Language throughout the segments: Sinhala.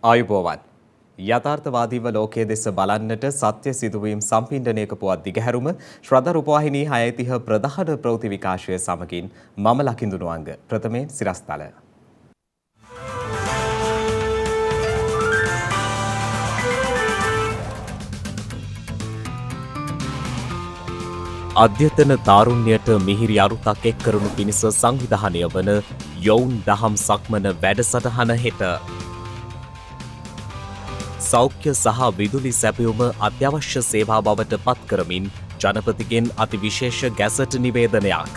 ආයුබෝවන් යථාර්ථවාදීව ලෝකයේ දෙස බලන්නට සත්‍ය සිදුවීම් සම්පින්ඩනයක පුවත් දිගහැරුම ශ්‍රද්ධා රූපවාහිනී 6:30 ප්‍රධාන ප්‍රවෘත්ති විකාශය සමගින් මම ලකිඳුණු අංග ප්‍රථමයෙන් සිරස්තල අධ්‍යතන තාරුණ්‍යයට මිහිරි අරුතක් එක් කරනු පිණිස සංවිධානය වන යොවුන් දහම් සක්මන වැඩසටහන හෙට සෞඛ්‍ය සහ විදුලි සැපයුම අත්‍යවශ්‍ය සේවා බවට පත් කරමින් ජනපතිගෙන් අතිවිශේෂ ගැසට් නිවේදනයක්.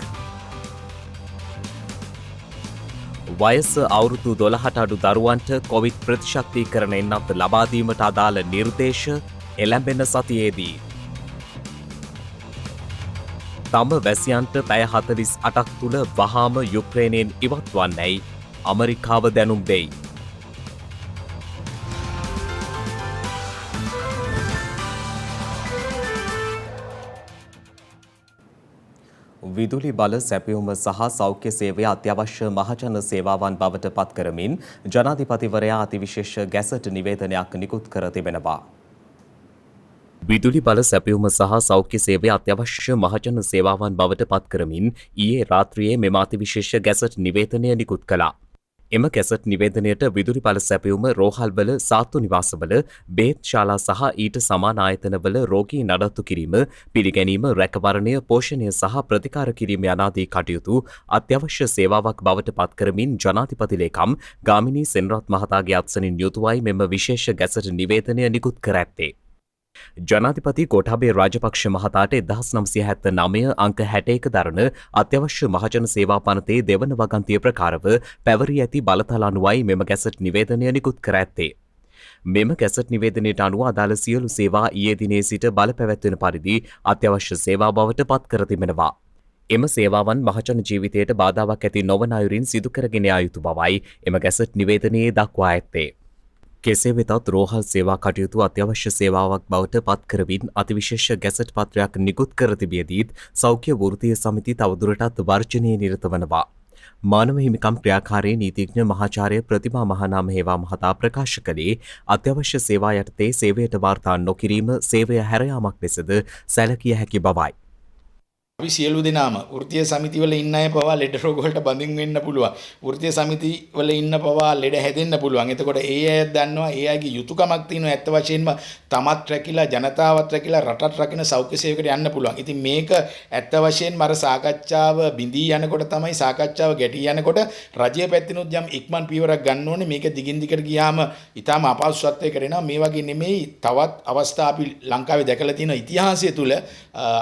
වයස අවුරුදු 12ට අඩු දරුවන්ට කොවිඩ් ප්‍රතිශක්තිකරණයෙන් අත් ලබා දීමට අදාළ නිර්දේශ එළඹෙන සතියේදී තම වැසියන්ට පැය 48ක් තුළ වහාම යුක්‍රේනයෙන් ඉවත් වන්නැයි ඇමරිකාව දැනුම් දෙයි. විදුලි බල සැපයුම සහ සෞඛ්‍ය සේවය අත්‍යවශ්‍ය මහජන සේවාවන් බවට පත් කරමින් ජනාධිපතිවරයා අතිවිශේෂ ගැසට් නිවේදනයක් නිකුත් කර තිබෙනවා. විදුලි බල සැපයුම සහ සෞඛ්‍ය සේවය අත්‍යවශ්‍ය මහජන සේවාවන් බවට පත් කරමින් ඊයේ රාත්‍රියේ මෙම අතිවිශේෂ ගැසට් නිවේදනය නිකුත් කළා. එම ගැසට් නිවේදනයට විදුලි බල සැපයුම රෝහල්වල සාත්තු නිවාසවල බේත් ශාලා සහ ඊට සමාන ආයතනවල රෝගී නඩත්තු කිරීම, පිළිගැනීම, රැකවරණය, පෝෂණය සහ ප්‍රතිකාර කිරීම යනාදී කටයුතු අත්‍යවශ්‍ය සේවාවක් බවට පත් කරමින් ජනාධිපති ලේකම් ගාමිණී සෙනරත් මහතාගේ අත්සනින් යුතුවයි මෙම විශේෂ ගැසට් නිවේදනය නිකුත් කර ඇත්තේ. ජනාධිපති ගෝඨාභය රාජපක්ෂ මහතාට 1979 අංක 61 දරන අත්‍යවශ්‍ය මහජන සේවා පනතේ දෙවන වගන්තිය ප්‍රකාරව පැවරී ඇති බලතල අනුවයි මෙම ගැසට් නිවේදනය නිකුත් කර ඇත්තේ. මෙම ගැසට් නිවේදනයට අනුව අදාළ සියලු සේවා ඊයේ දිනේ සිට බලපැවැත්වෙන පරිදි අත්‍යවශ්‍ය සේවා බවට පත් කර තිබෙනවා. එම සේවාවන් මහජන ජීවිතයට බාධාවක් ඇති නොවන අයුරින් සිදු කරගෙන යා යුතු බවයි එම ගැසට් නිවේදනයේ දක්වා ඇත්තේ. කෙසේ වෙතත් රෝහල් සේවා කටයුතු අත්‍යවශ්‍ය සේවාවක් බවට පත් කරමින් අතිවිශේෂ ගැසට් පත්‍රයක් නිකුත් කර තිබියදීත් සෞඛ්‍ය වෘත්තීය සමිති තවදුරටත් වර්ජනයේ නිරත වනවා. මානව හිමිකම් ක්‍රියාකාරී නීතිඥ මහාචාර්ය ප්‍රතිමා මහනාම හේවා මහතා ප්‍රකාශ කළේ අත්‍යවශ්‍ය සේවා යටතේ සේවයට වාර්තා නොකිරීම සේවය හැරයාමක් ලෙසද සැලකිය හැකි බවයි. අපි සියලු දෙනාම වෘත්තීය සමිතිවල ඉන්න අය පවා ලෙඩ රෝග වලට බඳින් වෙන්න පුළුවන්. වෘත්තීය සමිතිවල ඉන්න පවා ලෙඩ හැදෙන්න පුළුවන්. එතකොට ඒ අය දන්නවා ඒ අයගේ යුතුයකමක් තියෙනවා ඇත්ත වශයෙන්ම තමත් රැකිලා ජනතාවත් රැකිලා රටත් රකින්න සෞඛ්‍ය සේවකට යන්න පුළුවන්. ඉතින් මේක ඇත්ත වශයෙන්ම අර සාකච්ඡාව බිඳී යනකොට තමයි සාකච්ඡාව ගැටී යනකොට රජයේ පැත්තෙනුත් යම් ඉක්මන් පියවරක් ගන්න ඕනේ. මේක දිගින් දිගට ගියාම ඊටාම අපහසුත්වයකට එනවා. මේ වගේ නෙමෙයි තවත් අවස්ථා අපි ලංකාවේ දැකලා තියෙන ඉතිහාසය තුල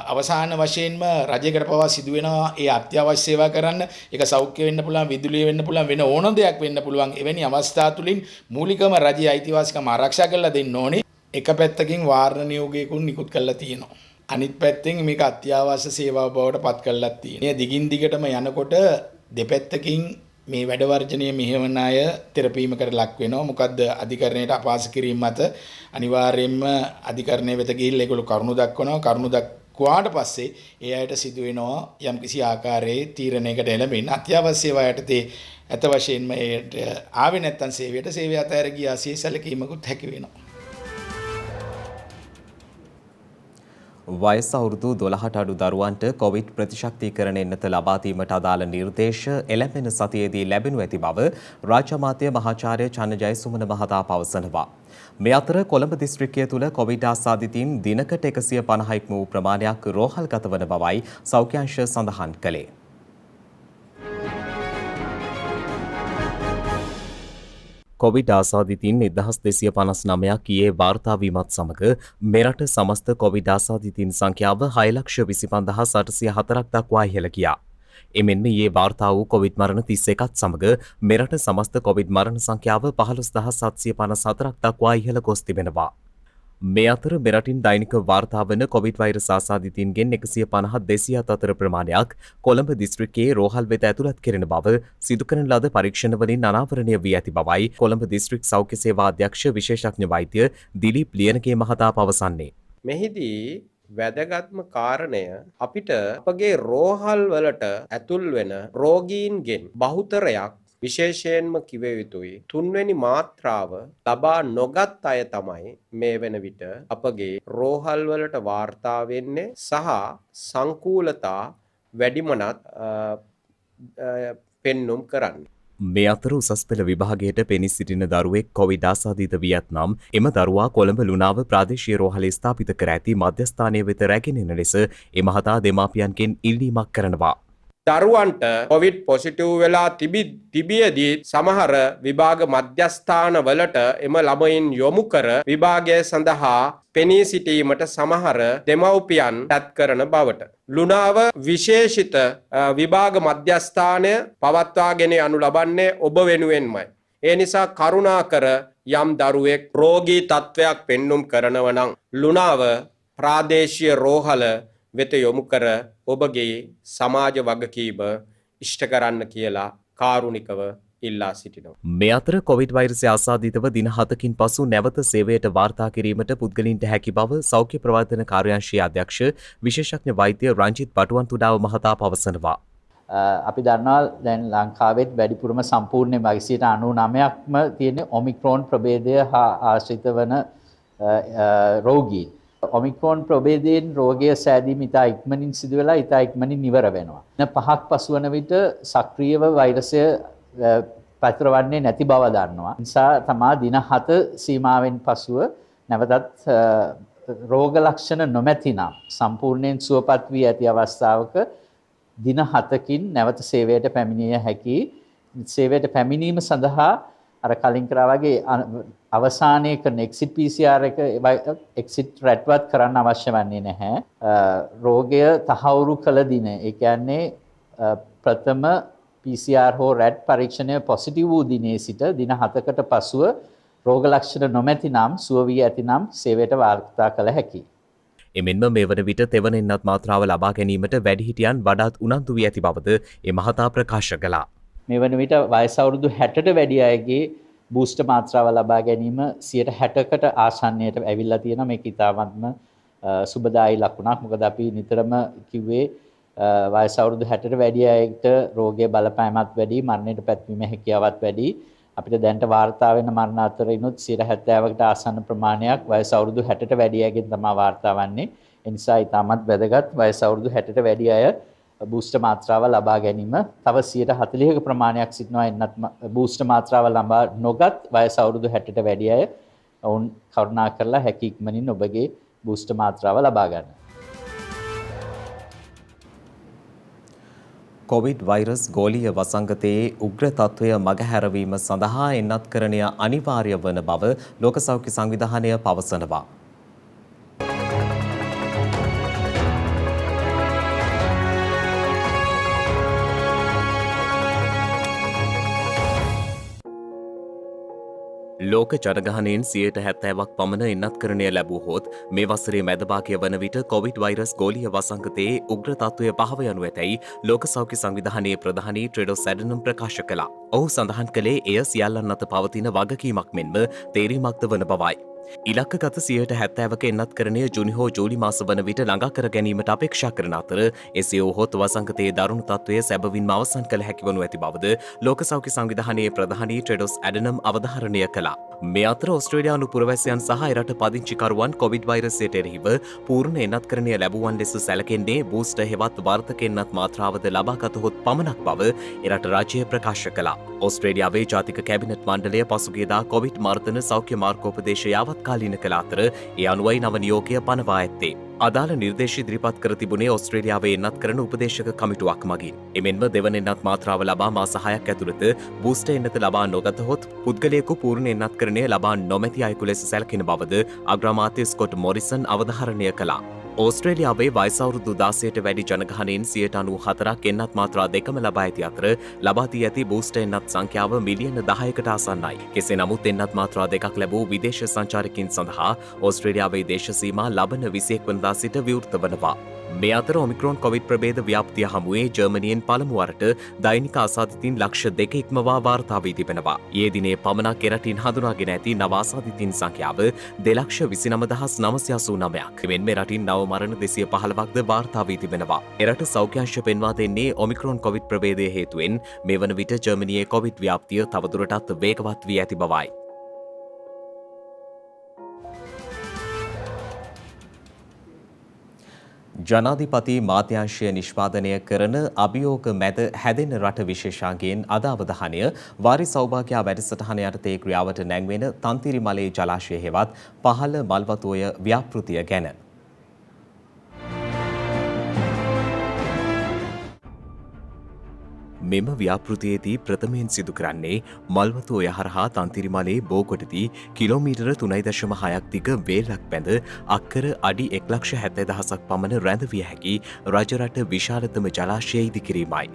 අවසාන වශයෙන්ම රජයකට පවා සිදු වෙනවා ඒ අත්‍යවශ්‍ය සේවා කරන්න. ඒක සෞඛ්‍ය වෙන්න පුළුවන්, විදුලිය වෙන්න පුළුවන්, වෙන ඕන දෙයක් වෙන්න පුළුවන්. එවැනි අවස්ථා තුලින් මූලිකම රජයේ අයිතිවාසිකම් ආරක්ෂා කරලා දෙන්න ඕනේ. එක පැත්තකින් වාරණ නියෝගයකුත් නිකුත් කරලා තියෙනවා. අනිත් පැත්තෙන් මේක අත්‍යවශ්‍ය සේවාව බවට පත් කරලා තියෙනවා. මේ දිගින් දිගටම යනකොට දෙපැත්තකින් මේ වැඩ වර්ජනීය මෙහෙවන අය තෙරපීමකට ලක් වෙනවා. මොකද්ද අධිකරණයට අපහාස කිරීම මත අනිවාර්යයෙන්ම අධිකරණය වෙත ගිහිල්ලා ඒගොල්ලෝ කරුණු දක්වනවා. කරුණු දක්වාට පස්සේ ඒ අයට සිදු වෙනවා යම්කිසි ආකාරයේ තීරණයකට එළඹෙන්න අත්‍යවශ්‍ය සේවා යටතේ අත වශයෙන්ම ඒට ආවේ නැත්නම් සේවය අතහැර ගියාසේ සැලකීමකුත් හැකි වෙනවා. වයස අවුරුදු 12ට අඩු දරුවන්ට කොවිඩ් ප්‍රතිශක්තිකරණයෙන් නැත ලබා දීමට අදාළ නිර්දේශ එළඹෙන සතියේදී ලැබෙනු ඇති බව රාජ්‍ය අමාත්‍ය මහාචාර්ය චන්න ජයසුමන මහතා පවසනවා. මේ අතර කොළඹ දිස්ත්‍රික්කය තුළ කොවිඩ් ආසාදිතයින් දිනකට 150ක් වූ ප්‍රමාණයක් රෝහල්ගත වන බවයි සෞඛ්‍ය අංශ සඳහන් කළේ. කොවිඩ් ආසාදිතයින් 1259ක් ඊයේ වාර්තා වීමත් සමග මෙරට සමස්ත කොවිඩ් ආසාදිතයින් සංඛ්‍යාව 6,25,804ක් දක්වා ඉහළ ගියා. එමෙන්ම ඊයේ වාර්තා වූ කොවිඩ් මරණ 31ත් සමග මෙරට සමස්ත කොවිඩ් මරණ සංඛ්‍යාව 15,754ක් දක්වා ඉහළ ගොස් තිබෙනවා. මේ අතර මෙරටින් දෛනික වාර්තා වන කොවිඩ් වෛරස් ආසාදිතයින්ගෙන් 150 අතර ප්‍රමාණයක් කොළඹ දිස්ත්‍රික්කයේ රෝහල් වෙත ඇතුළත් කෙරෙන බව සිදු කරන ලද පරීක්ෂණ වලින් අනාවරණය වී ඇති බවයි කොළඹ දිස්ත්‍රික් සෞඛ්‍ය සේවා අධ්‍යක්ෂ විශේෂඥ වෛද්‍ය දිලීප් ලියනගේ මහතා පවසන්නේ. මෙහිදී වැදගත්ම කාරණය අපිට අපගේ රෝහල් වලට ඇතුල් වෙන රෝගීන්ගෙන් බහුතරයක් විශේෂයෙන්ම කිව යුතුයි තුන්වෙනි මාත්‍රාව ලබා නොගත් අය තමයි මේ වෙන විට අපගේ රෝහල් වලට වාර්තා වෙන්නේ සහ සංකූලතා වැඩිමනත් පෙන්නුම් කරන්නේ. මේ අතර උසස් පෙළ විභාගයට පෙනී සිටින දරුවෙක් කොවිඩ් ආසාදිත වී ඇතනම් එම දරුවා කොළඹ ලුණාව ප්‍රාදේශීය රෝහලේ ස්ථාපිත කර ඇති මධ්‍යස්ථානය වෙත රැගෙන එන ලෙස එ මහතා දෙමාපියන්ගෙන් ඉල්ලීමක් කරනවා. දරුවන්ට කොවිඩ් පොසිටිව් වෙලා තිබියදී සමහර විභාග මධ්‍යස්ථාන වලට එම ළමයින් යොමු කර විභාගය සඳහා පෙනී සිටීමට සමහර දෙමව්පියන් තත් කරන බවට. ලුණාව විශේෂිත විභාග මධ්‍යස්ථානය පවත්වාගෙන යනු ලබන්නේ ඔබ වෙනුවෙන්මයි. ඒ නිසා කරුණාකර යම් දරුවෙක් රෝගී තත්ත්වයක් පෙන්නුම් කරනව නම් ලුණාව ප්‍රාදේශීය රෝහල වෙත යොමු කර ඔබගේ සමාජ වගකීම ඉෂ්ට කරන්න කියලා කාරුණිකව ඉල්ලා සිටිනවා. මේ අතර කොවිඩ් වෛරසය ආසාදිතව දින 7කින් පසු නැවත සේවයට වාර්තා කිරීමට පුද්ගලයන්ට හැකි බව සෞඛ්‍ය ප්‍රවර්ධන කාර්යාංශයේ අධ්‍යක්ෂ විශේෂඥ වෛද්‍ය රංජිත් බටුවන්තුඩාව මහතා පවසනවා. අපි දන්නවා දැන් ලංකාවෙත් වැඩිපුරම සම්පූර්ණ 99%ක්ම තියෙන ඔමික්‍රෝන් ප්‍රභේදය හා ආශ්‍රිත වන රෝගීන්. ඔමික්‍රෝන් ප්‍රභේදයෙන් රෝගය සෑදීම ඉතා ඉක්මනින් සිදු වෙලා ඉතා ඉක්මනින් ඉවර වෙනවා. දින 5ක් පසු වන විට සක්‍රියව වෛරසය පැතිරවන්නේ නැති බව දන්නවා. නිසා තමා දින 7 සීමාවෙන් පසුව නැවතත් රෝග ලක්ෂණ නොමැතිනම් සම්පූර්ණයෙන් සුවපත් වී ඇති අවස්ථාවක දින 7කින් නැවත සේවයට පැමිණිය හැකි. සේවයට පැමිණීම සඳහා අර කලින් කරා වගේ අවසානයේ කරන එක්සිට් PCR එක එක්සිට් රැට්වත් කරන්න අවශ්‍ය වන්නේ නැහැ. රෝගය තහවුරු කළ දින, ඒ කියන්නේ ප්‍රථම PCR හෝ රැට් පරීක්ෂණය පොසිටිව් වූ දිනේ සිට දින 7කට පසුව රෝග ලක්ෂණ නොමැති නම් සුව වී ඇතිනම් සේවයට වාර්තා කළ හැකියි. එමෙන්ම මේ වන විට තෙවන එන්නත් මාත්‍රාව ලබා ගැනීමට වැඩිහිටියන් වඩාත් උනන්දු වී ඇති බවද එ මහතා ප්‍රකාශ කළා. මේ වන විට වයස අවුරුදු 60ට වැඩි අයගේ බූස්ටර් මාත්‍රාව ලබා ගැනීම 60%කට ආසන්නයට ඇවිල්ලා තියෙනවා. මේක ඉතාමත්ම සුබදායී ලකුණක්. මොකද අපි නිතරම කිව්වේ වයස අවුරුදු 60ට වැඩි අයට රෝගයේ බලපෑමත් වැඩි, මරණයට පැත්වීම හැකියාවත් වැඩි. අපිට දැනට වාර්තා වෙන මරණ අතරිනුත් 70%කට ආසන්න ප්‍රමාණයක් වයස අවුරුදු 60ට වැඩි අයගෙන් තමයි වාර්තා වන්නේ. ඒ නිසා ඉතාමත් වැදගත් වයස අවුරුදු 60ට වැඩි අය බූස්ටර් මාත්‍රාව ලබා ගැනීම. තව 40%ක ප්‍රමාණයක් සිටිනවා එන්නත් බූස්ටර් මාත්‍රාව ලබා නොගත් වයස අවුරුදු 60ට වැඩි අය. ඔවුන් කරුණා කරලා හැකි ඉක්මනින් ඔබගේ බූස්ටර් මාත්‍රාව ලබා ගන්න. කොවිඩ් වෛරස් ගෝලීය වසංගතයේ උග්‍ර තත්ත්වය මගහැරවීම සඳහා එන්නත්කරණය අනිවාර්ය වන බව ලෝක සෞඛ්‍ය සංවිධානය පවසනවා. ලෝක ජනගහනයෙන් 70%ක් පමණ එන්නත්කරණය ලැබුවහොත් මේ වසරේ මැදභාගය වන විට කොවිඩ් වෛරස් ගෝලීය වසංගතයේ උග්‍ර තත්ත්වය පහව යනු ඇතැයි ලෝක සෞඛ්‍ය සංවිධානයේ ප්‍රධානී ට්‍රෙඩොස් ඇඩනම් ප්‍රකාශ කළා. ඔහු සඳහන් කළේ එය සියල්ලන් අත පවතින වගකීමක් මෙන්ම තේරීමක්ද වන බවයි. ඉලක්කගත 70%ක එන්නත්කරණය ජුනි හෝ ජූලි මාස වන විට ළඟා කර ගැනීමට අපේක්ෂා කරන අතර එසේ වුවහොත් වසංගතයේ දරුණු තත්ත්වය සැබවින්ම අවසන් කළ හැකි වනු ඇති බවද ලෝක සෞඛ්‍ය සංවිධානයේ ප්‍රධානී ට්‍රෙඩොස් ඇඩනම් අවධාරණය කළා. මේ අතර ඔස්ට්‍රේලියානු පුරවැසියන් සහ එරට පදිංචිකරුවන් කොවිඩ් වෛරසයට එරෙහිව පූර්ණ එන්නත්කරණය ලැබුවන් ලෙස සැලකෙන්නේ බූස්ටර් හෙවත් වාර්තක එන්නත් මාත්‍රාවද ලබාගතහොත් පමණක් බව එරට රාජ්‍යය ප්‍රකාශ කළා. ඔස්ට්‍රේලියාවේ ජාතික කැබිනට් මණ්ඩලය පසුගියදා කොවිඩ් මර්ධන සෞඛ්‍ය මාර්ගෝපදේශ යාවත්කාලීන කළ අතර ඒ අනුවයි නව නියෝගය පනවා ඇත්තේ. අදාළ නිර්දේශ ඉදිරිපත් කර තිබුණේ ඔස්ට්‍රේලියාවේ එන්නත් කරන උපදේශක කමිටුවක් මගින්. එමෙන්ම දෙවන එන්නත් මාත්‍රාව ලබා මාස 6ක් ඇතුළත බූස්ටර් එන්නත ලබා නොගතහොත් පුද්ගලයෙකු පූර්ණ එන්නත්කරණය ලබා නොමැති අයෙකු ලෙස සැලකෙන බවද අග්‍රාමාත්‍ය ස්කොට් මොරිසන් අවධාරණය කළා. ඕස්ට්‍රේලියාවේ වයස අවුරුදු 16ට වැඩි ජනගහනයෙන් 94%ක් එන්නත් මාත්‍රා දෙකම ලබා ඇති අතර ලබා දී ඇති බූස්ටර් එන්නත් සංඛ්‍යාව මිලියන 10කට ආසන්නයි. කෙසේ නමුත් එන්නත් මාත්‍රා දෙකක් ලැබූ විදේශ සංචාරකයන් සඳහා ඕස්ට්‍රේලියාවේ දේශ සීමා ලබන 21 වෙනිදා සිට විවෘත වනවා. මේ අතර ඔමික්‍රෝන් කොවිඩ් ප්‍රභේද ව්‍යාප්තිය හමුවේ ජර්මනියෙන් පළමු වරට දෛනික ආසාදිතින් ලක්ෂ 2 ඉක්මවා වාර්තා වී තිබෙනවා. ඊයේ දිනේ පමණක් එරටින් හඳුනාගෙන ඇති නව ආසාදිතින් සංඛ්‍යාව 2,29,989ක්. මෙන් මෙරටින් නව මරණ 215ක්ද වාර්තා වී තිබෙනවා. එරට සෞඛ්‍ය අංශ පෙන්වා දෙන්නේ ඔමික්‍රෝන් කොවිඩ් ප්‍රභේදය හේතුවෙන් මේ වන විට ජර්මනියේ කොවිඩ් ව්‍යාප්තිය තවදුරටත් වේගවත් වී ඇති බවයි. ජනාධිපති මාධ්‍යංශය නිෂ්පාදනය කරන අභියෝග මැද හැදෙන රට විශේෂාංගයෙන් අද අවධානය වාරි සෞභාග්‍ය වැඩසටහන යටතේ ක්‍රියාවට නැංවෙන තන්තිරිමලේ ජලාශය හෙවත් පහළ මල්වතුය ව්‍යාපෘතිය ගැන. මෙම ව්‍යාපෘතියේදී ප්‍රථමයෙන් සිදු කරන්නේ මල්වතුය හරහා තන්තිරිමලේ බෝකොටදී කිලෝමීටර 3.6ක් දිග වේලක් බැඳ අක්කර අඩි 1,70,000ක් පමණ රැඳවිය හැකි රජරට විශාලතම ජලාශය ඉදිකිරීමයි.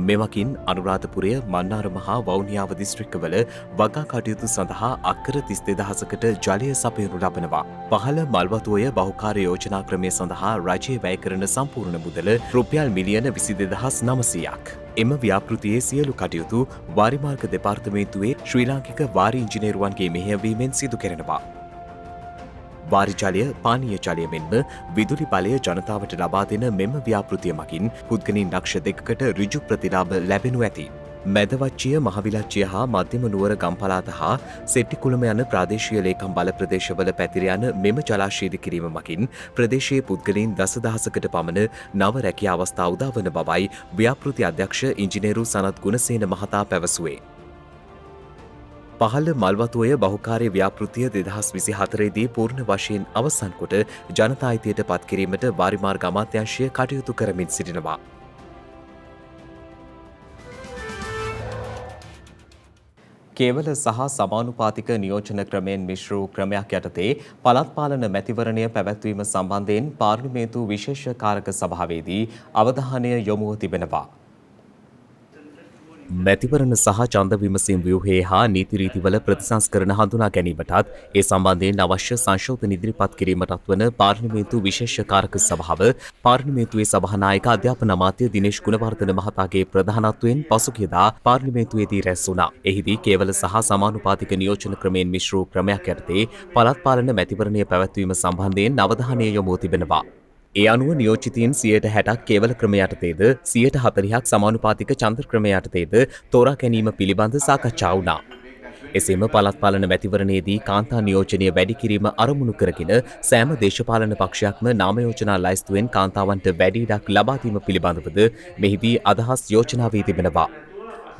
මෙමකින් අනුරාධපුරය මන්නාර මහා වවුනියාව දිස්ත්‍රික්කවල වගා කටයුතු සඳහා අක්කර 32,000කට ජලය සපයනු ලබනවා. පහළ මල්වතුය බහුකාර්ය යෝජනා ක්‍රමය සඳහා රජය වැය කරන සම්පූර්ණ මුදල රුපියල් මිලියන 22,900ක්. එම ව්‍යාපෘතියේ සියලු කටයුතු වාරිමාර්ග දෙපාර්තමේන්තුවේ ශ්‍රී ලාංකික වාරි ඉංජිනේරුවන්ගේ මෙහෙයවීමෙන් සිදු කෙරෙනවා. වාරි ජලය, පානීය ජලය මෙන්ම විදුලි බලය ජනතාවට ලබා දෙන මෙම ව්‍යාපෘතිය මගින් පුද්ගලින් ලක්ෂ 2කට ඍජු ප්‍රතිලාභ ලැබෙනු ඇති. මැදවච්චිය, මහවිලච්චිය හා මධ්‍යම නුවර ගම්පලාත හා සෙට්ටිකුළම යන ප්‍රාදේශීය ලේකම් බල ප්‍රදේශවල පැතිර යන මෙම ජලාශය ඉදිකිරීම මගින් ප්‍රදේශයේ පුද්ගලයන් දසදහසකට පමණ නව රැකියා අවස්ථා උදා වන බවයි ව්‍යාපෘති අධ්‍යක්ෂ ඉංජිනේරු සනත් ගුණසේන මහතා පැවසුවේ. පහළ මල්වතුය බහුකාර්ය ව්‍යාපෘතිය 2024 දී පූර්ණ වශයෙන් අවසන් කොට ජනතා අයිතියට පත් කිරීමට වාරිමාර්ග අමාත්‍යාංශය කටයුතු කරමින් සිටිනවා. කේවල සහ සමානුපාතික නියෝජන ක්‍රමයෙන් මිශ්‍ර වූ ක්‍රමයක් යටතේ පළාත් පාලන මැතිවරණය පැවැත්වීම සම්බන්ධයෙන් පාර්ලිමේන්තු විශේෂ කාරක සභාවේදී අවධානය යොමුව තිබෙනවා. මැතිවරණ සහ ඡන්ද විමසීම් ව්‍යුහයේ හා නීති රීතිවල ප්‍රතිසංස්කරණ හඳුනා ගැනීමටත් ඒ සම්බන්ධයෙන් අවශ්‍ය සංශෝධන ඉදිරිපත් කිරීමටත් වන පාර්ලිමේන්තු විශේෂ කාරක සභාව පාර්ලිමේන්තුවේ සභානායක අධ්‍යාපන අමාත්‍ය දිනේෂ් ගුණවර්ධන මහතාගේ ප්‍රධානත්වයෙන් පසුගියදා පාර්ලිමේන්තුවේදී රැස් වුණා. එහිදී කේවල සහ සමානුපාතික නියෝජන ක්‍රමයෙන් මිශ්‍ර වූ ක්‍රමයක් යටතේ පළාත් පාලන මැතිවරණය පැවැත්වීම සම්බන්ධයෙන් අවධානය යොමු තිබෙනවා. ඒ අනුව නියෝජිතයින් 60%ක් කේවල ක්‍රම යටතේද 40%ක් සමානුපාතික ඡන්ද ක්‍රම යටතේද තෝරා ගැනීම පිළිබඳ සාකච්ඡා වුණා. එසේම පළාත් පාලන මැතිවරණයේදී කාන්තා නියෝජනය වැඩි කිරීම අරමුණු කරගෙන සෑම දේශපාලන පක්ෂයක්ම නාම යෝජනා ලයිස්තුවෙන් කාන්තාවන්ට වැඩි ඉඩක් ලබා දීම පිළිබඳවද මෙහිදී අදහස් යෝජනා වී තිබෙනවා.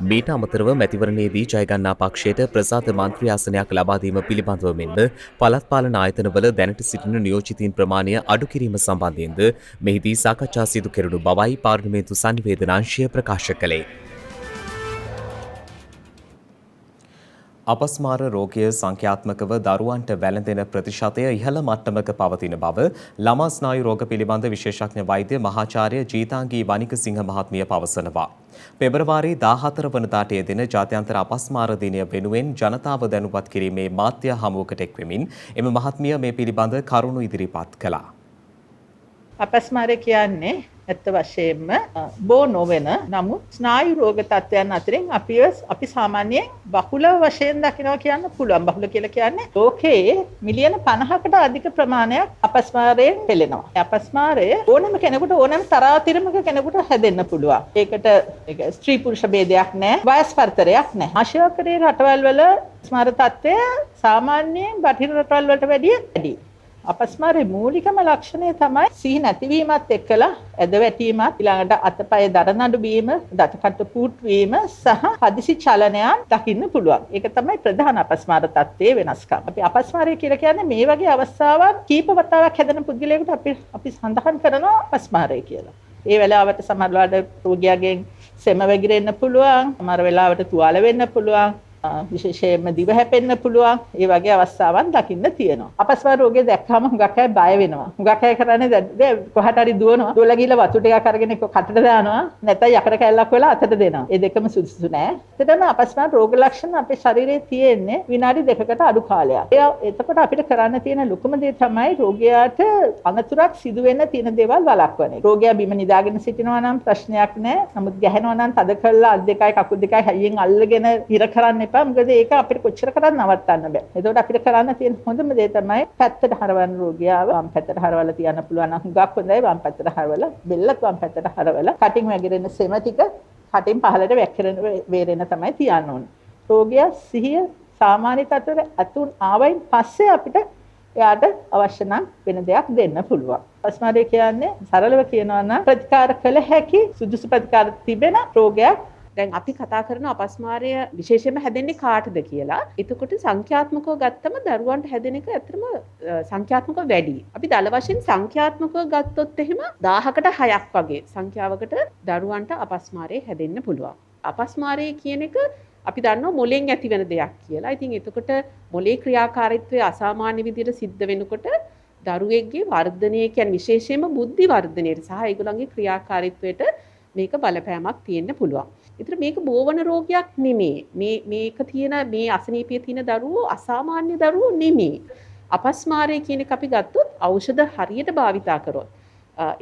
මීට අමතරව මැතිවරණයේදී ජයගන්නා පක්ෂයට ප්‍රසාද මන්ත්‍රී ආසනයක් ලබා දීම පිළිබඳව මෙන්ම පළාත් පාලන ආයතනවල දැනට සිටින නියෝජිතයින් ප්‍රමාණය අඩු කිරීම සම්බන්ධයෙන්ද මෙහිදී සාකච්ඡා සිදු කෙරුණු බවයි පාර්ලිමේන්තු සංනිවේදනාංශය ප්‍රකාශ කළේ. අපස්මාර රෝගය සංඛ්‍යාත්මකව දරුවන්ට වැළඳෙන ප්‍රතිශතය ඉහළ මට්ටමක පවතින බව ළමා ස්නායු රෝග පිළිබඳ විශේෂඥ වෛද්‍ය මහාචාර්ය ජීතාංගී වනිකසිංහ මහත්මිය පවසනවා. පෙබරවාරි 14 වනදාට යෙදෙන ජාත්‍යන්තර අපස්මාර දිනය වෙනුවෙන් ජනතාව දැනුවත් කිරීමේ මාධ්‍ය හමුවකට එක්වෙමින් එම මහත්මිය මේ පිළිබඳ කරුණු ඉදිරිපත් කළා. අපස්මාරය කියන්නේ ඇත්ත වශයෙන්ම බෝ නොවන නමුත් ස්නායු රෝග තත්ත්වයන් අතරින් අපි සාමාන්‍යයෙන් බහුල වශයෙන් දකිනවා කියන්න පුළුවන්. බහුල කියලා කියන්නේ ලෝකයේ මිලියන 50කට අධික ප්‍රමාණයක් අපස්මාරයෙන් පෙළෙනවා. අපස්මාරය ඕනෑම කෙනෙකුට ඕනෑම තරාතිරමක කෙනෙකුට හැදෙන්න පුළුවන්. ඒකට ස්ත්‍රී පුරුෂ ભેදයක් නැහැ, වයස් පරතරයක් නැහැ. ආසියාකරයේ රටවල් වල අපස්මාර තත්ත්වය සාමාන්‍යයෙන් බටහිර රටවල් වලට වැඩිය වැඩි. අපස්මාරයේ මූලිකම ලක්ෂණය තමයි සිහි නැතිවීමත් එක්කලා ඇද වැටීමත් ඊළඟට අතපය දරනඩු වීම, දතකට පුට් වීම සහ හදිසි චලනයන් දකින්න පුළුවන්. ඒක තමයි ප්‍රධාන අපස්මාර තත්ත්වයේ වෙනස්කම. අපි අපස්මාරය කියලා කියන්නේ මේ වගේ අවස්ථාවන් කීප වතාවක් හැදෙන පුද්ගලයෙකුට අපි සඳහන් කරනවා අපස්මාරය කියලා. ඒ වෙලාවට සමහරවිට රෝගියාගෙන් සෙම වැగిරෙන්න පුළුවන්, සමහර වෙලාවට තුවාල වෙන්න පුළුවන්. විශේෂයෙන්ම දිව හැපෙන්න පුළුවන් ඒ වගේ අවස්ථාවන් දකින්න තියෙනවා. අපස්මාර රෝගය දැක්කම හුඟක් අය බය වෙනවා. හුඟක් අය කරන්නේ දැන් කොහට හරි දුවනවා. දුවලා ගිහලා වතු ටිකක් අරගෙන එක්ක කටට දානවා. නැත්නම් යකඩ කැල්ලක් වෙලා අතට දෙනවා. ඒ දෙකම සුදුසු නෑ. එතනම අපස්මාර රෝග ලක්ෂණ අපේ ශරීරයේ තියෙන්නේ විනාඩි 2කට අඩු කාලයක්. එතකොට අපිට කරන්න තියෙන ලොකුම දේ තමයි රෝගියාට අනතුරක් සිදු වෙන්න තියෙන දේවල් වළක්වන එක. රෝගියා බිම නිදාගෙන සිටිනවා නම් ප්‍රශ්නයක් නෑ. නමුත් ගැහෙනවා නම් තද කරලා අත් දෙකයි කකුල් දෙකයි හයියෙන් අල්ලගෙන ඉර කරන්න එපා. මොකද ඒක අපිට කොච්චර කරත් නවත්තන්න බෑ. එතකොට අපිට කරන්න තියෙන හොඳම දේ තමයි පැත්තට හරවන්න රෝගියාව වම් පැත්තට හරවලා තියන්න පුළුවන් නම් හුඟක් හොඳයි. වම් පැත්තට හරවලා බෙල්ලත් වම් පැත්තට හරවලා කටින් වැగిරෙන සෙම ටික කටින් පහළට වැක්කිරෙන වේරෙන තමයි තියන්න ඕනේ. රෝගියා සිහිය සාමාන්‍ය තත්ත්වයට අතුන් ආවයින් පස්සේ අපිට එයාට අවශ්‍ය නම් වෙන දෙයක් දෙන්න පුළුවන්. අපස්මාරය කියන්නේ සරලව කියනවා නම් ප්‍රතිකාර කළ හැකි සුදුසු ප්‍රතිකාර තිබෙන රෝගයක්. දැන් අපි කතා කරන අපස්මාරය විශේෂයෙන්ම හැදෙන්නේ කාටද කියලා. එතකොට සංඛ්‍යාත්මකව ගත්තම දරුවන්ට හැදෙන එක ඇත්තටම සංඛ්‍යාත්මකව වැඩි. අපි දල වශයෙන් සංඛ්‍යාත්මකව ගත්තොත් එහෙම 1000කට 6ක් වගේ සංඛ්‍යාවකට දරුවන්ට අපස්මාරය හැදෙන්න පුළුවන්. අපස්මාරය කියන එක අපි දන්නවා මොලෙන් ඇති වෙන දෙයක් කියලා. ඉතින් එතකොට මොලේ ක්‍රියාකාරීත්වය අසාමාන්‍ය විදිහට සිද්ධ වෙනකොට දරුවෙක්ගේ වර්ධනය කියන්නේ විශේෂයෙන්ම බුද්ධි වර්ධනයට සහ ඒගොල්ලන්ගේ ක්‍රියාකාරීත්වයට මේක බලපෑමක් තියෙන්න පුළුවන්. ඒතර මේක බෝවන රෝගයක් නෙමෙයි. මේක තියෙන මේ අසනීපිය තියෙන දරුවෝ අසාමාන්‍ය දරුවෝ නෙමෙයි. අපස්මාරය කියන එක අපි ගත්තොත් ඖෂධ හරියට භාවිතා කරොත්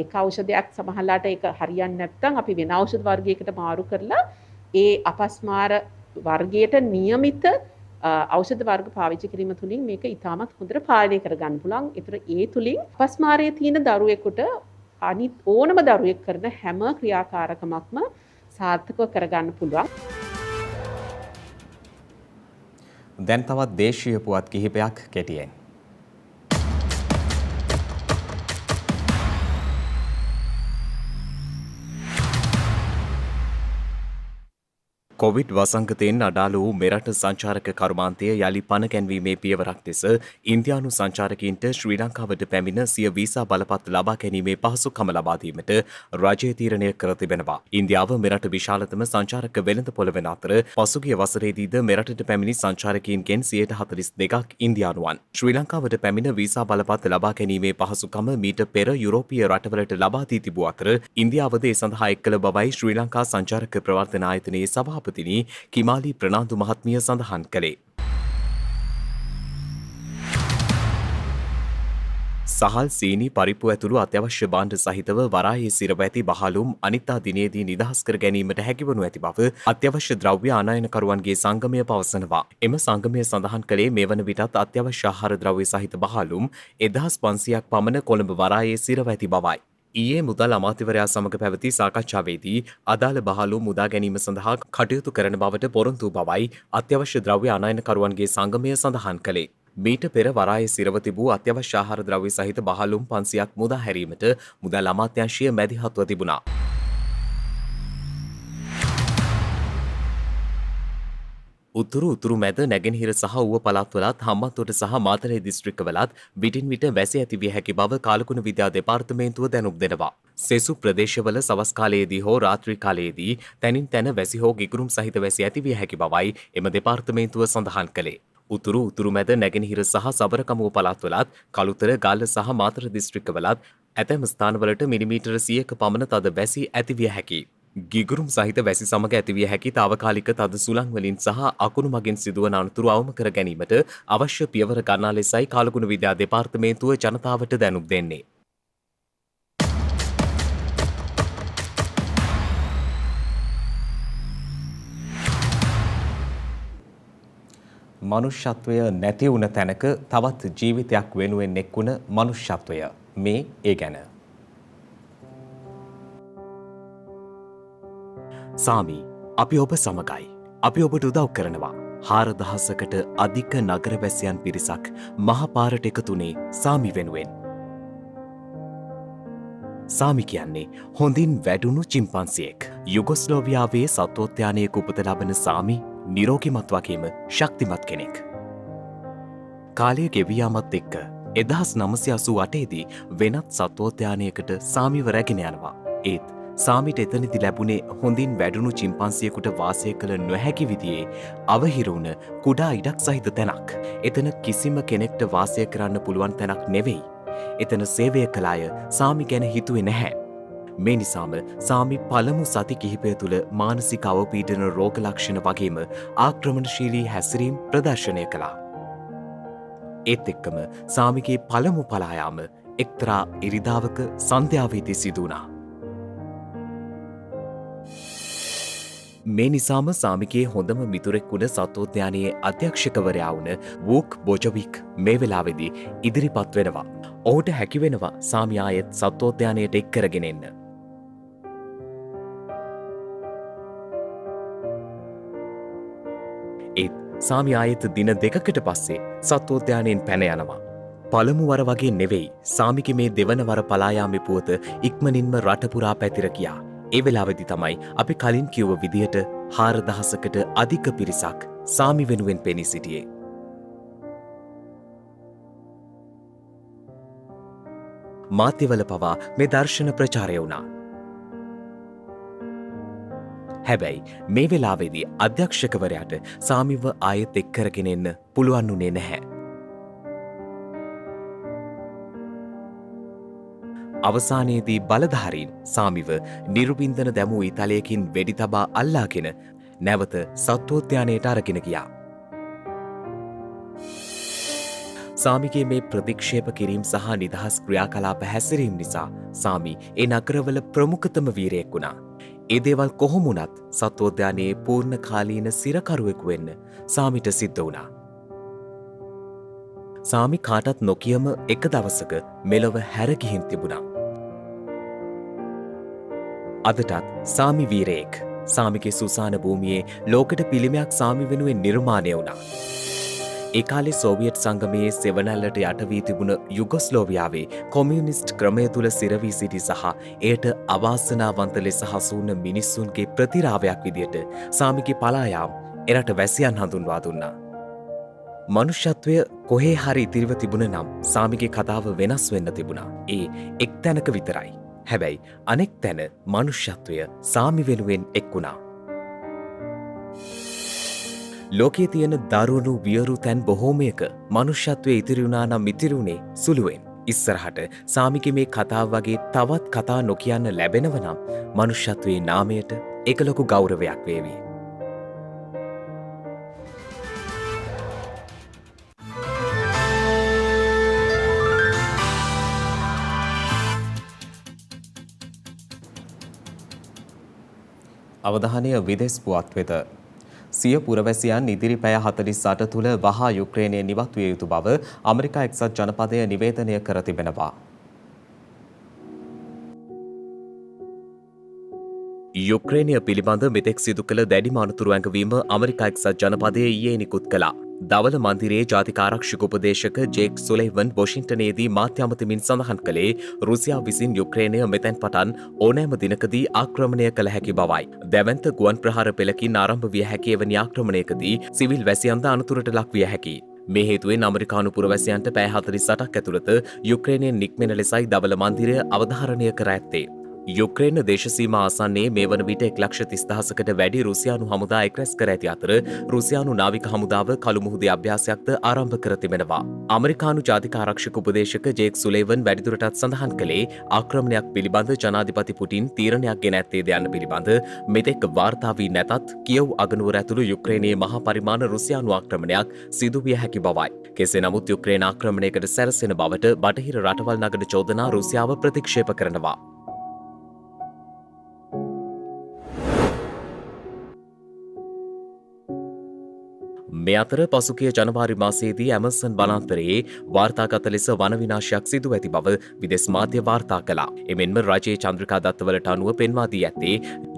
එක ඖෂධයක් සමහරලාට ඒක හරියන්නේ නැත්නම් අපි වෙන ඖෂධ වර්ගයකට මාරු කරලා ඒ අපස්මාර වර්ගයට නියමිත ඖෂධ වර්ග පාවිච්චි කිරීම තුළින් මේක ඉතාමත් හොඳට පාලනය කරගන්න පුළුවන්. ඒතර ඒ තුළින් අපස්මාරයේ තියෙන දරුවෙකුට අනිත් ඕනම දරුවෙක් කරන හැම ක්‍රියාකාරකමක්ම සාර්ථකව කරගන්න පුළුවන්. දැන් තවත් දේශීය පුවත් කිහිපයක් කෙටියෙන්. කොවිඩ් වසංගතයෙන් අඩාල වූ මෙරට සංචාරක කර්මාන්තය යළි පණ ගැන්වීමේ පියවරක් ලෙස ඉන්දියානු සංචාරකයින්ට ශ්‍රී ලංකාවට පැමිණ සිය වීසා බලපත් ලබා ගැනීමේ පහසුකම ලබා දීමට රජය තීරණය කර තිබෙනවා. ඉන්දියාව මෙරට විශාලතම සංචාරක වෙළඳපොළ වන අතර පසුගිය වසරේදීද මෙරටට පැමිණි සංචාරකයින්ගෙන් 42%ක් ඉන්දියානුවන්. ශ්‍රී ලංකාවට පැමිණ වීසා බලපත් ලබා ගැනීමේ පහසුකම මීට පෙර යුරෝපීය රටවලට ලබා දී තිබූ අතර ඉන්දියාවද ඒ සඳහා එක් කළ බවයි ශ්‍රී ලංකා සංචාරක ප්‍රවර්තන ආයතනයේ සභාපති කිමාලි ප්‍රනාන්දු මහත්මිය සඳහන් කළේ. සහල් සීනි පරිප්පු ඇතුළු අත්‍යවශ්‍ය භාණ්ඩ සහිතව වරායේ සිරව ඇති බහලුම් අනිත්තා දිනේදී නිදහස් කර ගැනීමට හැකිවනු ඇති බව අත්‍යවශ්‍ය ද්‍රව්‍ය ආනයනකරුවන්ගේ සංගමය පවසනවා. එම සංගමය සඳහන් කළේ මේ වන විටත් අත්‍යවශ්‍ය ආහාර ද්‍රව්‍ය සහිත බහලුම් 1500ක් පමණ කොළඹ වරායේ සිරව ඇති බවයි. ඊයේ මුදල් අමාත්‍යවරයා සමග පැවති සාකච්ඡාවේදී අදාළ බහලුම් මුදා ගැනීම සඳහා කටයුතු කරන බවට පොරොන්දු බවයි අත්‍යවශ්‍ය ද්‍රව්‍ය ආනයනකරුවන්ගේ සංගමය සඳහන් කළේ. මීට පෙර වරායේ සිරව තිබූ අත්‍යවශ්‍ය ආහාර ද්‍රව්‍ය සහිත බහලුම් 500ක් මුදා හැරීමට මුදල් අමාත්‍යාංශය මැදිහත්ව තිබුණා. උතුරු මැද නැගෙනහිර සහ ඌව පළාත්වලත් හම්බන්තොට සහ මාතලේ දිස්ත්‍රික්කවලත් විටින් විට වැසි ඇති විය හැකි බව කාලකුණ විද්‍යා දෙපාර්තමේන්තුව දැනුම් දෙනවා. සෙසු ප්‍රදේශවල සවස් කාලයේදී හෝ රාත්‍රී කාලයේදී තැනින් තැන වැසි හෝ ගිගුරුම් සහිත වැසි ඇති විය හැකි බවයි එම දෙපාර්තමේන්තුව සඳහන් කළේ. උතුරු මැද නැගෙනහිර සහ සබරකමුව පළාත්වලත් කළුතර ගල්ල සහ මාතර දිස්ත්‍රික්කවලත් ඇතැම් ස්ථානවලට මිලිමීටර 100ක පමණ තද වැසි ඇති විය හැකියි. ගිගුරුම් සහිත වැසි සමග ඇතිවිය හැකි තාවකාලික තද සුළං වලින් සහ අකුණු මගින් සිදුවන අනතුරු අවම කර ගැනීමට අවශ්‍ය පියවර ගන්නා ලෙසයි කාලගුණ විද්‍යා දෙපාර්තමේන්තුව ජනතාවට දැනුම් දෙන්නේ. මනුෂ්‍යත්වය නැති වුණ තැනක තවත් ජීවිතයක් වෙනුවෙන් එක්වුණ මනුෂ්‍යත්වය මේ ඒ ගැන. සාමි, අපි ඔබ සමගයි. අපි ඔබට උදව් කරනවා. 4000කට අධික නගරවැසියන් පිරිසක් මහපාරට එකතුනේ සාමි වෙනුවෙන්. සාමි කියන්නේ හොඳින් වැඩුණු චිම්පන්සියෙක්. යුගොස්ලෝවියාවේ සත්වෝද්‍යානයක උපත ලබන සාමි නිරෝගිමත් වගේම ශක්තිමත් කෙනෙක්. කාලය ගෙවී යාමත් එක්ක 1988 දී වෙනත් සත්වෝද්‍යානයකට සාමිව රැගෙන යනවා. ඒත් සාමිට එතනදි ලැබුණේ හොඳින් වැඩුණු චිම්පන්සියෙකුට වාසය කළ නොහැකි විදියේ අවහිරුණ කුඩා ඉඩක් සහිත තැනක්. එතන කිසිම කෙනෙක්ට වාසය කරන්න පුළුවන් තැනක් නෙවෙයි. එතන සේවය කළ අය සාමි ගැන හිතුවේ නැහැ. මේ නිසාම සාමි පළමු සති කිහිපය තුළ මානසික අවපීඩන රෝග ලක්ෂණ වගේම ආක්‍රමණශීලී හැසිරීම් ප්‍රදර්ශනය කළා. ඒත් එක්කම සාමිගේ පළමු පලායාම එක්තරා ඉරිදාවක සන්ධ්‍යාවේදී සිදු වුණා. මේ නිසාම සාමිගේ හොඳම මිතුරෙක් වුණ සත්වෝද්‍යානයේ අධ්‍යක්ෂකවරයා වුණ වූක් බොජොවික් මේ වෙලාවේදී ඉදිරිපත් වෙනවා. ඔහුට හැකි වෙනවා සාමි ආයෙත් සත්වෝද්‍යානයට එක් කරගෙන එන්න. ඒත් සාමි ආයෙත් දින දෙකකට පස්සේ සත්වෝද්‍යානයෙන් පැන යනවා. පළමු වර වගේ නෙවෙයි සාමිගේ මේ දෙවන වර පලායාමේ පුවත ඉක්මනින්ම රට පුරා පැතිර ගියා. ඒ වෙලාවේදී තමයි අපි කලින් කිව්ව විදිහට 4000කට අධික පිරිසක් සාමි වෙනුවෙන් පෙනී සිටියේ. මාධ්‍යවල පවා මේ දර්ශන ප්‍රචාරය වුණා. හැබැයි මේ වෙලාවේදී අධ්‍යක්ෂකවරයාට සාමිව ආයෙත් එක් කරගෙන එන්න පුළුවන් වුණේ නැහැ. අවසානයේදී බලධාරීන් සාමිව නිරුබින්දන දැමූ ඉතලයකින් වෙඩි තබා අල්ලාගෙන නැවත සත්වෝද්‍යානයට අරගෙන ගියා. සාමිගේ මේ ප්‍රතික්ෂේප කිරීම් සහ නිදහස් ක්‍රියාකලාප හැසිරීම් නිසා සාමි ඒ නගරවල ප්‍රමුඛතම වීරයෙක් වුණා. ඒ දේවල් කොහොම වුණත් සත්වෝද්‍යානයේ පූර්ණ කාලීන සිරකරුවෙකු වෙන්න සාමිට සිද්ධ වුණා. සාමි කාටත් නොකියම එක දවසක මෙලොව හැර ගිහින් තිබුණා. අදටත් සාමි වීරයෙක් සාමිගේ සුසාන භූමියේ ලෝකෙට පිළිමයක් සාමි වෙනුවෙන් නිර්මාණය වුණා. ඒ කාලේ සෝවියට් සංගමයේ සෙවණැල්ලට යට වී තිබුණ යුගොස්ලෝවියාවේ කොමියුනිස්ට් ක්‍රමය තුල සිරවී සිටි සහ එයට අවාසනාවන්ත ලෙස හසු වුණ මිනිස්සුන්ගේ ප්‍රතිරාවයක් විදියට සාමිගේ පලායාම් එරට වැසියන් හඳුන්වා දුන්නා. මනුෂ්‍යත්වය කොහේ හරි ඉතිරිව තිබුණ නම් සාමිගේ කතාව වෙනස් වෙන්න තිබුණා. ඒ එක් තැනක විතරයි. හැබැයි අනෙක් තැන මනුෂ්‍යත්වය සාමි වෙනුවෙන් එක් වුණා. ලෝකයේ තියෙන දරුණු වියරු තැන් බොහෝමයක මනුෂ්‍යත්වය ඉතිරි වුණා නම් ඉතිරි වුණේ සුළුවෙන්. ඉස්සරහට සාමිගේ මේ කතාව වගේ තවත් කතා නොකියන්න ලැබෙනව නම් මනුෂ්‍යත්වයේ නාමයට ඒක ලොකු ගෞරවයක් වේවි. අවධානය විදෙස් පුවත් වෙත. සිය පුරවැසියන් ඉදිරි පැය 48 තුළ වහා යුක්‍රේනය නිවත් විය යුතු බව ඇමරිකා එක්සත් ජනපදය නිවේදනය කර තිබෙනවා. යුක්‍රේනය පිළිබඳ මෙතෙක් සිදු කළ දැඩිම අනතුරු ඇඟවීම ඇමරිකා එක්සත් ජනපදය ඊයේ නිකුත් කළා. දවල මන්දිරයේ ජාතික ආරක්ෂක උපදේශක ජේක් සුලෙයිවන් වොෂින්ටනයේදී මාධ්‍ය අමතමින් සඳහන් කළේ රුසියාව විසින් යුක්‍රේනය මෙතැන් පටන් ඕනෑම දිනකදී ආක්‍රමණය කළ හැකි බවයි. දැවැන්ත ගුවන් ප්‍රහාර පෙළකින් ආරම්භ විය හැකි එවැනි ආක්‍රමණයකදී සිවිල් වැසියන්ද අනතුරට ලක් විය හැකියි. මේ හේතුවෙන් ඇමරිකානු පුරවැසියන්ට පැය 48ක් ඇතුළත යුක්‍රේනයෙන් නික්මෙන ලෙසයි දවල මන්දිරය අවධාරණය කර ඇත්තේ. යුක්‍රේන දේශසීමා ආසන්නයේ මේ වන විට 1,30,000කට වැඩි රුසියානු හමුදා එක්රැස් කර ඇති අතර රුසියානු නාවික හමුදාව කළු මුහුදේ අභ්‍යාසයක්ද ආරම්භ කර තිබෙනවා. ඇමරිකානු ජාතික ආරක්ෂක උපදේශක ජේක් සුලෙයිවන් වැඩිදුරටත් සඳහන් කළේ ආක්‍රමණයක් පිළිබඳ ජනාධිපති පුටින් තීරණයක් ගෙන ඇත්තේද යන්න පිළිබඳ මෙතෙක් වාර්තා වී නැතත් කියව් අගනුවර ඇතුළු යුක්‍රේනයේ මහා පරිමාණ රුසියානු ආක්‍රමණයක් සිදු විය හැකි බවයි. කෙසේ නමුත් යුක්‍රේන ආක්‍රමණයකට සැරසෙන බවට බටහිර රටවල් නගන චෝදනා රුසියාව ප්‍රතික්ෂේප කරනවා. මේ අතර පසුගිය ජනවාරි මාසයේදී ඇමසන් වනාන්තරයේ වාර්තාගත ලෙස වන විනාශයක් සිදු ඇති බව විදෙස් මාධ්‍ය වාර්තා කළා. එමෙන්ම රජයේ චන්ද්‍රිකා දත්තවලට අනුව පෙන්වා දී ඇත්තේ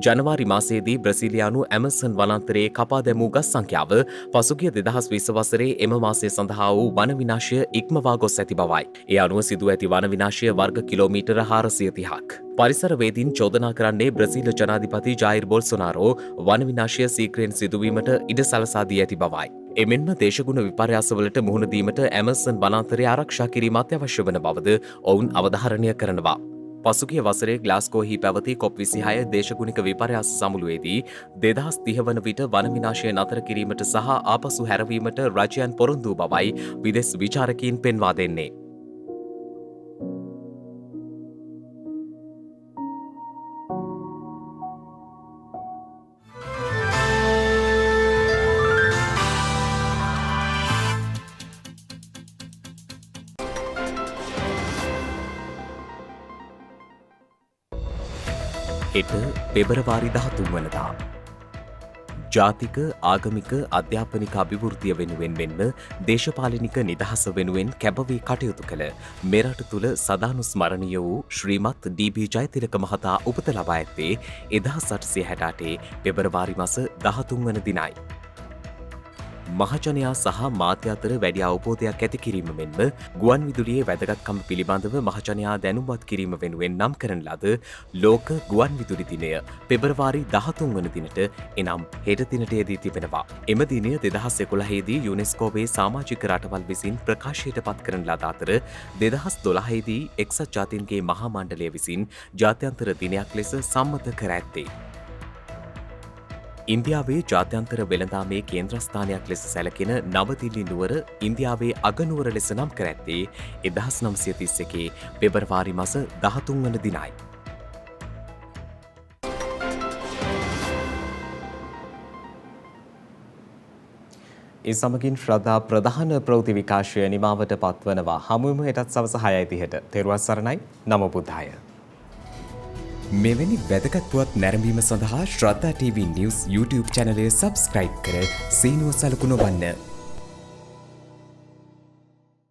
ජනවාරි මාසයේදී බ්‍රසීලියානු ඇමසන් වනාන්තරයේ කපා දැමූ ගස් සංඛ්‍යාව පසුගිය 2020 වසරේ එම මාසය සඳහා වූ වන විනාශය ඉක්මවා ගොස් ඇති බවයි. ඒ අනුව සිදු ඇති වන විනාශය වර්ග කිලෝමීටර 430ක්. පරිසරවේදීන් චෝදනා කරන්නේ බ්‍රසීල ජනාධිපති ජායිර් බොල්සොනාරෝ වන විනාශය සීක්‍රයෙන් සිදුවීමට ඉඩ සලසා දී ඇති බවයි. එමෙන්ම දේශගුණ විපර්යාසවලට මුහුණ දීමට ඇමසන් වනාන්තරය ආරක්ෂා කිරීම අත්‍යවශ්‍ය වන බවද ඔවුන් අවධාරණය කරනවා. පසුගිය වසරේ ග්ලාස්ගෝහි පැවති COP26 දේශගුණික විපර්යාස සමුළුවේදී 2030 වන විට වන විනාශය නතර කිරීමට සහ ආපසු හැරවීමට රජයන් පොරොන්දු බවයි විදෙස් විචාරකයින් පෙන්වා දෙන්නේ. හෙට පෙබරවාරි 13 වනදා ජාතික ආගමික අධ්‍යාපනික අභිවෘද්ධිය වෙනුවෙන් මෙන්ම දේශපාලනික නිදහස වෙනුවෙන් කැපවී කටයුතු කළ මෙරට තුළ සදානුස්මරණීය වූ ශ්‍රීමත් ඩී.බී. ජයතිලක මහතා උපත ලබා ඇත්තේ 1868 පෙබරවාරි මාස 13 වන දිනයි. මහජනයා සහ මාධ්‍ය අතර වැඩි අවබෝධයක් ඇති කිරීම මෙන්ම ගුවන් විදුලියේ වැදගත්කම පිළිබඳව මහජනයා දැනුම්වත් කිරීම වෙනුවෙන් නම් කරන ලද ලෝක ගුවන් විදුලි දිනය පෙබරවාරි 13 වන දිනට එනම් හෙට දිනට යෙදී තිබෙනවා. එම දිනය 2011 දී යුනෙස්කෝවේ සමාජික රටවල් විසින් ප්‍රකාශයට පත් කරන ලද අතර 2012 දී එක්සත් ජාතීන්ගේ මහා මණ්ඩලය විසින් ජාත්‍යන්තර දිනයක් ලෙස සම්මත කර ඇත්තේ. ඉන්දියාවේ ජාත්‍යන්තර වෙළඳාමේ කේන්ද්‍රස්ථානයක් ලෙස සැලකෙන නවදිල්ලි නුවර ඉන්දියාවේ අගනුවර ලෙස නම් කර ඇත්තේ 1931 පෙබරවාරි මාස 13 වන දිනයි. ඒ සමගින් ශ්‍රද්ධා ප්‍රධාන ප්‍රවෘත්ති විකාශය නිමාවට පත්වනවා. හමුවෙමු හෙටත් සවස 6:30ට. තෙරුවන් සරණයි. නමෝ බුද්ධාය. මෙවැනි වැදගත් පුවත් නැරඹීම සඳහා ශ්‍රද්ධා TV News YouTube චැනලය සබ්ස්ක්‍රයිබ් කර සීනුව සලකුණ වන්න.